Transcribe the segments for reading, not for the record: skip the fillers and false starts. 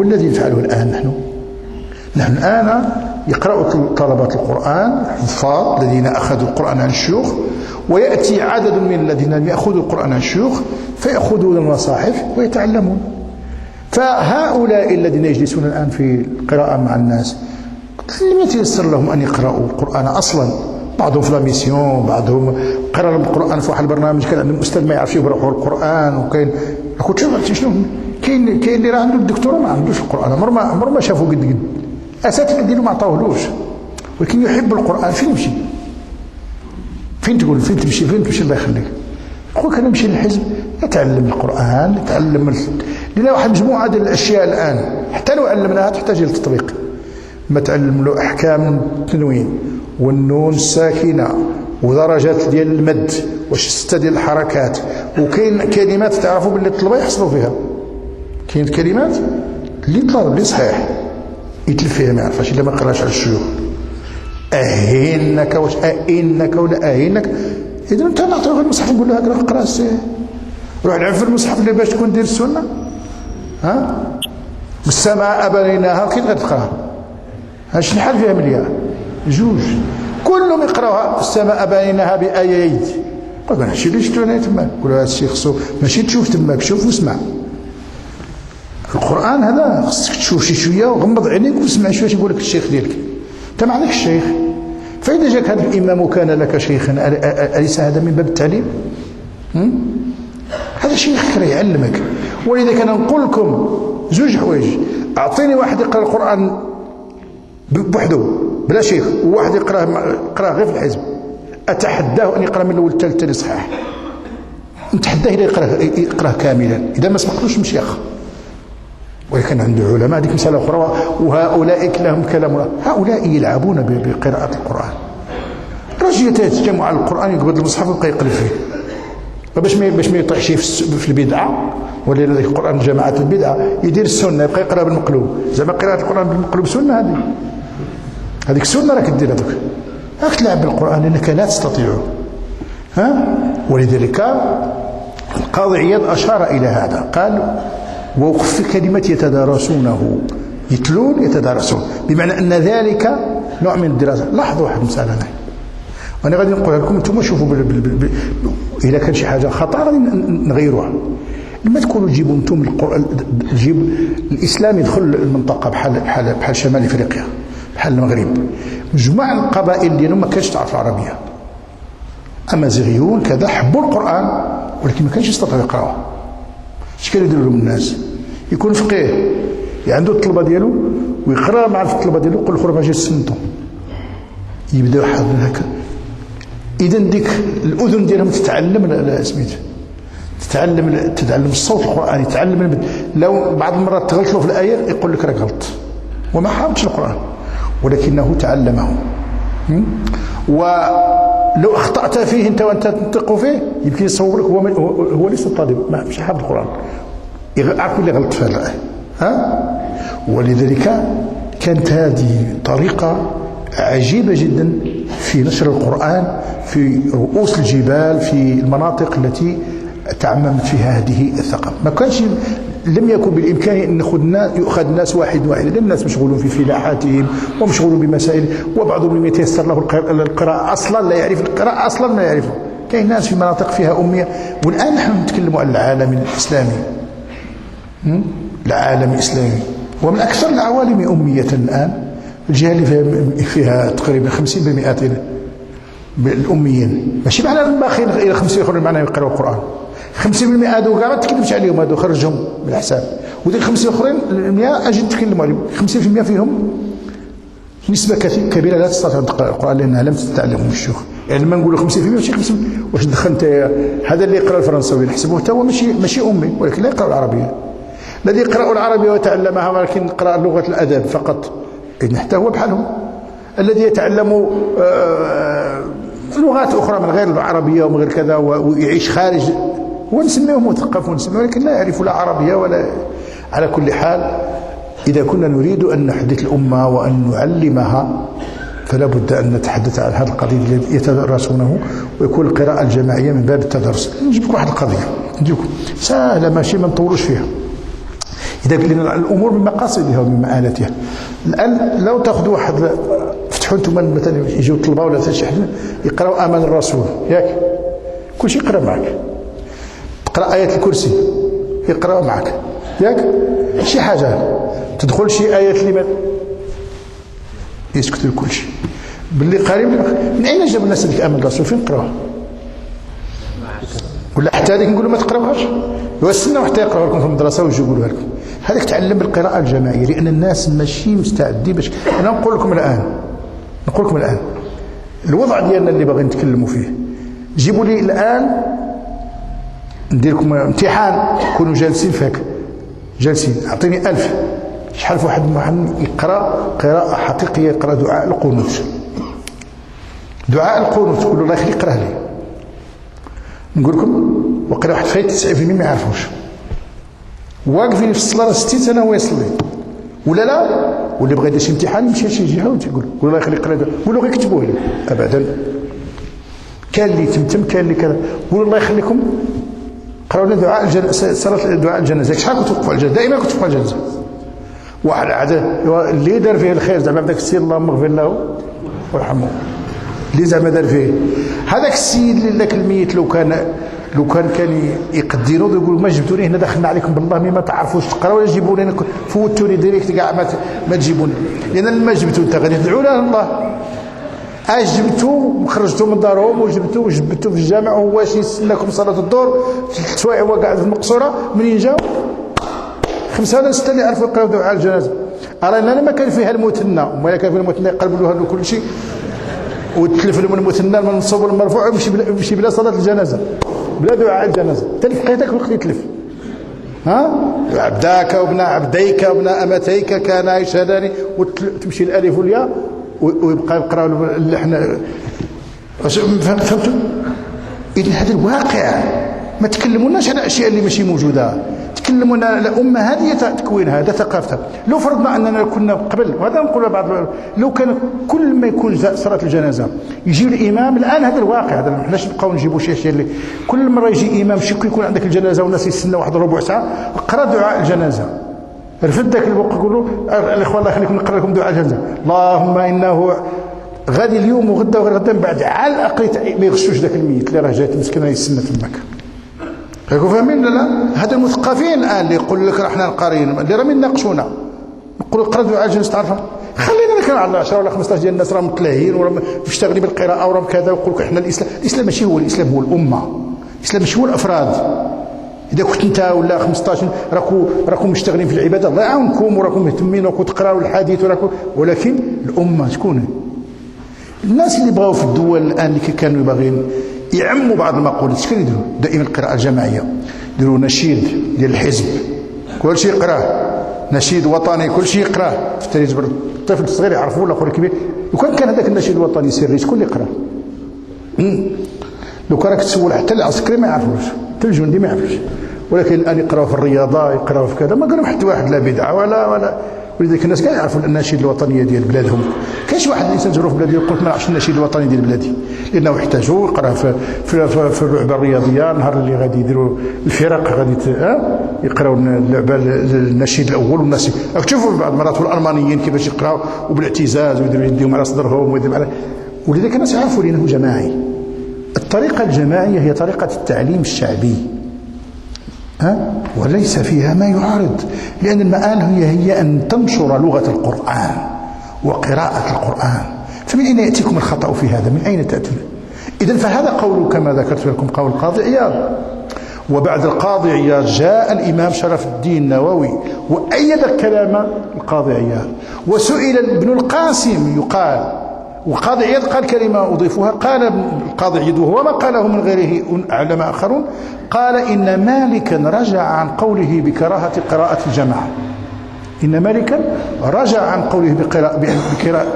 الذي نفعله الآن. نحن الآن يقرأ طلبة القرآن الحفاظ الذين أخذوا القرآن عن الشيوخ، ويأتي عدد من الذين لم يأخذوا القرآن عن الشيوخ فيأخذون المصاحف ويتعلمون. فهؤلاء الذين يجلسون الآن في القراءة مع الناس لم يتيسر لهم أن يقرأوا القرآن أصلا. بعضهم في لاميسيون، بعضهم قرأ القرآن في واحد البرنامج كان عندهم أستاذ ما يعرفش يقرأ القرآن. وكاين كنت شوف شنو كاين اللي راه عنده الدكتوراه ما عندوش القرآن، عمره ما شافوا قد أساتذة ديالو ما عطاوهلوش، ولكن يحب القرآن. فين يمشي؟ فين تقول فين تمشي الله يخليك؟ خويا كان يمشي للحزب يتعلم القرآن، يتعلم لنا واحد مجموعة ديال الأشياء الآن حتى لو علمناها تحتاج إلى التطبيق. ما تعلم له أحكام التنوين والنون الساكنة ودرجات ديال المد وشتى ديال الحركات، وكاين كلمات تعرفوا باللي الطلبة يحصلوا فيها، كاين كلمات اللي طلب اللي صحيح يتلف فيها ما يعرفهاش إلا ما قراش على الشيوخ. أهينك واش أئنك ولا أهينك؟ إذا أنت نعطيوه المصحف نقول له هكذا اقرا روح العب في المصحف اللي باش تكون دير السنة. والسماء بنيناها كيف غتقراها؟ شنو الحال فيها مليار؟ جوج كلهم يقراوها السماء بنيناها بآيات. قول انا هادشي اللي شفتو انا تما، قول هذا الشيء خصو ماشي تشوف تماك، شوف واسمع. القرآن هذا خصك تشوف شي شويه وغمض عينيك واسمع شويه يقول لك الشيخ ديالك. انت ما عندكش الشيخ، فإذا جاك هذا الإمام وكان لك شيخا أليس هذا من باب التعليم؟ هذا شيخ راه يعلمك. ولذا كان نقول لكم زوج حوايج، أعطيني واحد يقرأ القرآن بوحده بلا شيخ، وواحد يقرأ غير في الحزب، أتحداه أن يقرأ من الأول الثالث الثاني صحيح. نتحداه إذا يقرأ كاملا، إذا ما سبقتوش مش ياخ. ولكن عنده علماء هذيك مسألة أخرى، وهؤلاء لهم كلام، هؤلاء يلعبون بقراءة القرآن. الرجل يتجمع على القرآن يقبض المصحف ويبقى يقلب فيه باش ما يطيحش في البدعة، ولا ذاك القرآن جماعة البدعة يدير السنة يبقى يقرأ بالمقلوب. زعما قراءة القرآن بالمقلوب سنة، هذيك السنة راك دير هذوك، راك تلعب بالقرآن لأنك لا تستطيعه. ولذلك القاضي عياض أشار إلى هذا، قال ووقف كلمة يتدارسونه، يتلون يتدارسون، بمعنى أن ذلك نوع من الدراسة. لاحظوا واحد المسألة هنا، وأنا غادي نقولها لكم أنتم شوفوا إذا كان شي حاجة خطأ غادي نغيروها. لما تكونوا تجيبوا أنتم القرآن، تجيب الإسلام يدخل المنطقة بحال شمال إفريقيا، بحال المغرب، مجموعة القبائل ديالهم ما كانش تعرف العربية، أمازيغيون كذا حبوا القرآن ولكن ما كانش يستطيعوا يقراوه. اش كانوا يديروا لهم الناس؟ يكون فقيه عنده الطلبه ديالو ويقرا مع الطلبه ديالو، يقول له باش يسنتوا، يبداو حاضرين هكا. اذا ديك الاذن ديالهم تتعلم سميتو تتعلم الصوت القراني، تتعلم. لو بعض المرات تغلط له في الايه يقول لك راك غلط، وما حافظش القران ولكنه تعلمه. ولو اخطات فيه انت وانت تنطق فيه يمكن يصور لك هو ليس الطالب، مش حافظ القران، يعرف اللي غلط في هذا. ولذلك كانت هذه طريقه عجيبه جدا في نشر القران في رؤوس الجبال، في المناطق التي تعممت فيها هذه الثقافه. ما كانش لم يكن بالامكان ان يؤخذ الناس واحد واحد، لان الناس مشغولون في فلاحاتهم ومشغولون بمسائل، وبعضهم لم يتيسر له القراءه اصلا، لا يعرف القراءه اصلا، ما يعرفها. كاين ناس في مناطق فيها اميه. والان نحن نتكلم عن العالم الاسلامي، العالم الاسلامي ومن اكثر العوالم اميه الان. الجهه اللي فيها تقريبا 50% الاميين، ماشي معنى الباقيين الى 50 اخرين معناها يقراوا القران. 50% هذو كاع ما تكلمش عليهم، هذو خرجهم بالحساب. وديك 50 اخرين 100 اجي نتكلم عليهم. 50% فيهم نسبه كبيره لا تستطيع ان تقرا القران لانها لم تتعلمه الشيوخ. يعني لما نقولوا 50% ماشي 50، واش دخلت هذا اللي يقرا الفرنساوي نحسبوه حتى هو ماشي امي، ولكن لا يقرا العربيه. الذي يقرا العربيه وتعلمها ولكن يقرا لغه الادب فقط حتى هو بحالهم. الذي يتعلم لغات اخرى من غير العربيه ومن غير كذا ويعيش خارج، ونسميه مثقف ونسميه، ولكن لا يعرف لا عربيه ولا. على كل حال اذا كنا نريد ان نحدث الامه وان نعلمها فلا بد ان نتحدث عن هذه القضيه التي يتدرسونه، ويكون القراءه الجماعيه من باب التدرس. نجيب لكم واحد القضيه، نجيبكم سهله ماشي ما نطولوش فيها. إذا لأن الأمور بمقاصدها وبمآلاتها. الآن لو تأخذوا واحد، فتحوا أنتم مثلا يجيو الطلبة ولا شي حد يقراوا آمن الرسول، ياك كل شيء يقرا معك، تقرا آية الكرسي يقراوا معك، ياك شي حاجة تدخل شي آيات اللي ما يسكتوا كل شيء باللي قريب. من أين جاب الناس هذيك آمن الرسول؟ فين قراوها؟ ولا حتى هذيك نقولوا ما تقراوهاش، واستناو حتى يقراوها لكم في المدرسة ويجيبوها لكم. هذاك تعلم بالقراءة الجماعية، لأن الناس ماشي مستعدين باش. أنا نقول لكم الآن الوضع ديالنا اللي باغي نتكلموا فيه، جيبوا لي الآن ندير لكم امتحان، كونوا جالسين فيك جالسين، أعطيني 1000 شحال في واحد يقرأ قراءة حقيقية، يقرأ دعاء القنوت، تقول له الله يخليك اقراه لي. نقول لكم وقرا واحد فايت 90% ما يعرفوش، واقفين في الصلاه 60 سنه وهو يصلي، ولا واللي بغى يدير شي امتحان يمشي لشي جهه وتقول الله يخليك اقرا، ولا غير يكتبوه له ابدا. كان اللي تمتم، كان اللي كذا، الله يخليكم قراو لنا دعاء الجنازه، صلاه دعاء الجنازه. شحال كنت توقفوا على الجنازه؟ دائما كنت توقفوا على الجنازه. واحد عاد اللي دار فيه الخير زعما بداك السيد اللهم اغفر له وارحمه، اللي زعما دار فيه هذاك السيد ذاك الميت، لو كان يقدروا يقولوا ما جبتوني هنا دخلنا عليكم بالله ما تعرفوش تقراوا، ولا جيبوني هنا فوتوني ديريكت كاع ما تجيبوني، لان ما جبتوا انت غادي تدعوا له الله. جبتوا وخرجتوا من دارهم وجبتوا في الجامع، وهو واش يستناكم صلاه الظهر 3 سوايع هو قاعد في المقصوره. منين جاو 5 ولا 6 اللي عرفوا يقراوا دعاء الجنازه؟ انا ما كان فيها المثنى، وما كان فيها المثنى يقلبوا له كل شيء وتلف لهم المثنى المنصوب والمرفوع ويمشي بلا صلاه الجنازه، بلا دعاء الجنازه. تلف قيتك وقت يتلف. عبداك وابن عبديك وابن امتيك كانا يشهدان، وتمشي الالف والياء ويبقى يقراوا اللحن. فهمتوا؟ اذا هذا الواقع، ما تكلموناش على الاشياء اللي ماشي موجوده، تكلمونا على الامه هذه تكوينها، هذا ثقافتها. لو فرضنا اننا كنا قبل، وهذا نقول بعض، لو كان كل ما يكون صلاه الجنازه يجي الامام، الان هذا الواقع، هذا ما حناش نبقاو نجيبوا شي اشياء اللي كل مره يجي امام شكو يكون عندك الجنازه والناس يستنى واحد ربع ساعه، قرا دعاء الجنازه، رفد ذاك الوقت يقولوا الاخوان الله يخليكم نقرا لكم دعاء الجنازه، اللهم انه غادي اليوم وغدا وغدا من بعد على الاقل ما يغشوش ذاك الميت اللي راه جاي مسكين يستنى تماك. راكم فاهمين؟ لا هذا المثقفين الان اللي يقول لك احنا القاريين اللي راهم يناقشونا، نقولوا قرا دعاء الجنازه تعرفها، خلينا كان على 10 ولا 15 ديال الناس راهم متلاهين وراهم مشتغلين بالقراءه وراهم كذا، ويقول لك احنا الاسلام ماشي هو الاسلام، هو الامه، الاسلام ماشي هو الافراد. اذا كنت انت ولا 15 راكم مشتغلين في العباده الله يعاونكم، وراكم مهتمين وراكم تقراوا الحديث وراكم، ولكن الامه شكون؟ الناس اللي بغاو في الدول الان اللي كانوا باغيين يعموا بعض المقولات، شكون يديروا؟ دائما القراءه الجماعيه، يديروا نشيد ديال الحزب كل شيء يقراه، نشيد وطني كل شيء يقراه، يجبر الطفل الصغير يعرفه ولا اخر كبير. لو كان هذاك النشيد الوطني سري شكون اللي يقراه؟ لو كان راك تسول حتى العسكري ما يعرفوش، حتى الجندي ما يعرفوش، ولكن الان يقراو في الرياضه، يقراو في كذا، ما قالوا حتى واحد لا بدعه ولا ولذلك الناس كاع يعرفوا النشيد الوطنيه ديال بلادهم. كاينش واحد الانسان تجرو في بلادي يقول ما نعرفش النشيد الوطني ديال بلادي، لانه يحتاجوا يقرا في اللعبه الرياضيه، نهار اللي غادي يديروا الفرق غادي يقراوا اللعبه النشيد الاول، والناس تشوفوا في بعض المرات الالمانيين كيفاش يقراوا وبالاعتزاز ويديروا يديهم على صدرهم ويديهم على، ولذلك الناس يعرفوا لانه جماعي. الطريقه الجماعيه هي طريقه التعليم الشعبي، وليس فيها ما يعارض، لأن المآل هي أن تنشر لغة القرآن وقراءة القرآن. فمن أين يأتيكم الخطأ في هذا؟ من أين تأتون؟ إذن فهذا قول كما ذكرت لكم قول القاضي عياض، وبعد القاضي عياض جاء الإمام شرف الدين النووي وأيد كلام القاضي عياض، وسئل ابن القاسم يقال، وقاضي عياض قال كلمة أضيفها، قال القاضي عياض وهو ما قاله من غيره علماء آخرون، قال إن مالكا رجع عن قوله بكراهة قراءة الجماعة، إن مالكا رجع عن قوله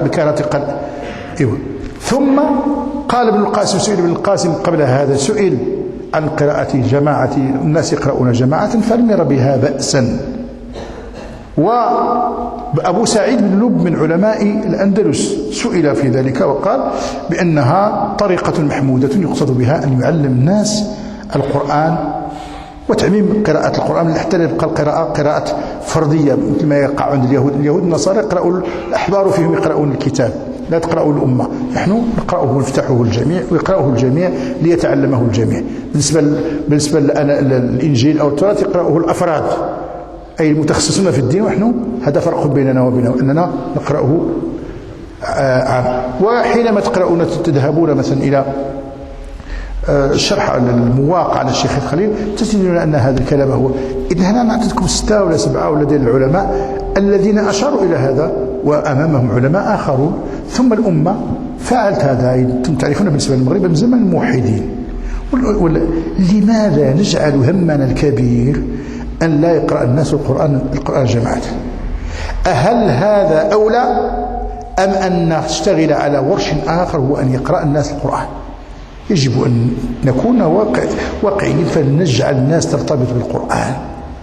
بكراهة قراءة. ثم قال ابن القاسم، سئل ابن القاسم قبل هذا، سئل عن قراءة جماعة، الناس يقرؤون جماعة فلم ير بها بأسا. وأبو سعيد بن لب من علماء الأندلس سئل في ذلك وقال بأنها طريقة محمودة يقصد بها أن يعلم الناس القرآن وتعميم قراءة القرآن حتى لا يبقى القراءة قراءة فردية مثل ما يقع عند اليهود النصارى يقرأوا الأحبار فيهم يقرؤون الكتاب، لا تقرأوا الأمة، نحن نقرأه ونفتحه الجميع ويقرأه الجميع ليتعلمه الجميع. بالنسبة للإنجيل أو التوراة يقرأه الأفراد أي المتخصصون في الدين، ونحن هذا فرق بيننا وبينه أننا نقرأه عام. وحينما تقرؤون تذهبون مثلا إلى الشرح المواقع على الشيخ الخليل تجدون أن هذا الكلام هو. إذن هنا نعطيكم 6 ولا 7 ولا دين العلماء الذين أشاروا إلى هذا، وأمامهم علماء آخرون، ثم الأمة فعلت هذا. أنتم تعرفون بالنسبة للمغرب من زمن الموحدين. لماذا نجعل همنا الكبير أن لا يقرأ الناس القرآن جماعة؟ هل هذا أولى أم أن نشتغل على ورش آخر هو أن يقرأ الناس القرآن؟ يجب أن نكون واقعيين فنجعل الناس ترتبط بالقرآن.